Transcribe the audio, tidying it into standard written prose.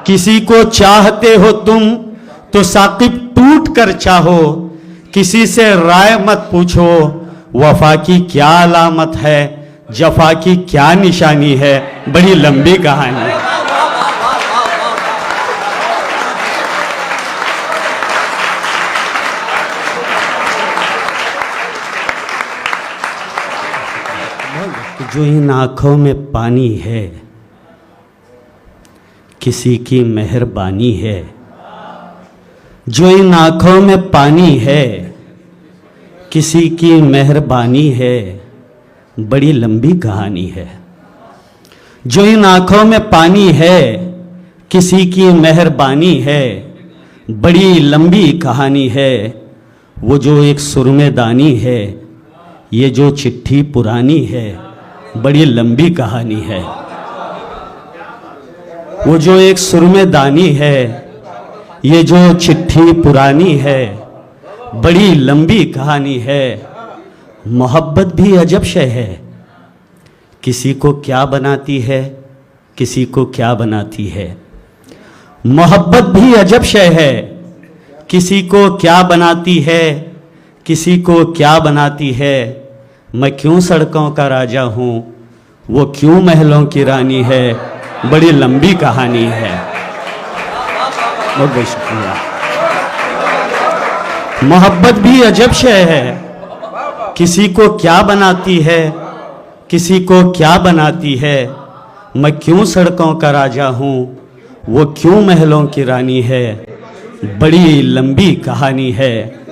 किसी को चाहते हो तुम तो साकिब टूट कर चाहो, किसी से राय मत पूछो, वफा की क्या अलामत है, जफा की क्या निशानी है। बड़ी लंबी कहानी है। जो इन आंखों में पानी है, किसी की मेहरबानी है। जो इन आंखों में पानी है, किसी की मेहरबानी है। बड़ी लंबी कहानी है। जो इन आंखों में पानी है, किसी की मेहरबानी है। बड़ी लंबी कहानी है। वो जो एक सुरमेदानी है, ये जो चिट्ठी पुरानी है। बड़ी लंबी कहानी है। वो जो एक सुरमेदानी है, ये जो चिट्ठी पुरानी है। बड़ी लंबी कहानी है। मोहब्बत भी अजब शय है। किसी को क्या बनाती है, किसी को क्या बनाती है। मोहब्बत भी अजब शय है। किसी को क्या बनाती है, किसी को क्या बनाती है। मैं क्यों सड़कों का राजा हूँ, वो क्यों महलों की रानी है। बड़ी लंबी कहानी है। बहुत बहुत शुक्रिया। मोहब्बत भी अजब शय है। किसी को क्या बनाती है, किसी को क्या बनाती है। मैं क्यों सड़कों का राजा हूँ, वो क्यों महलों की रानी है। बड़ी लंबी कहानी है।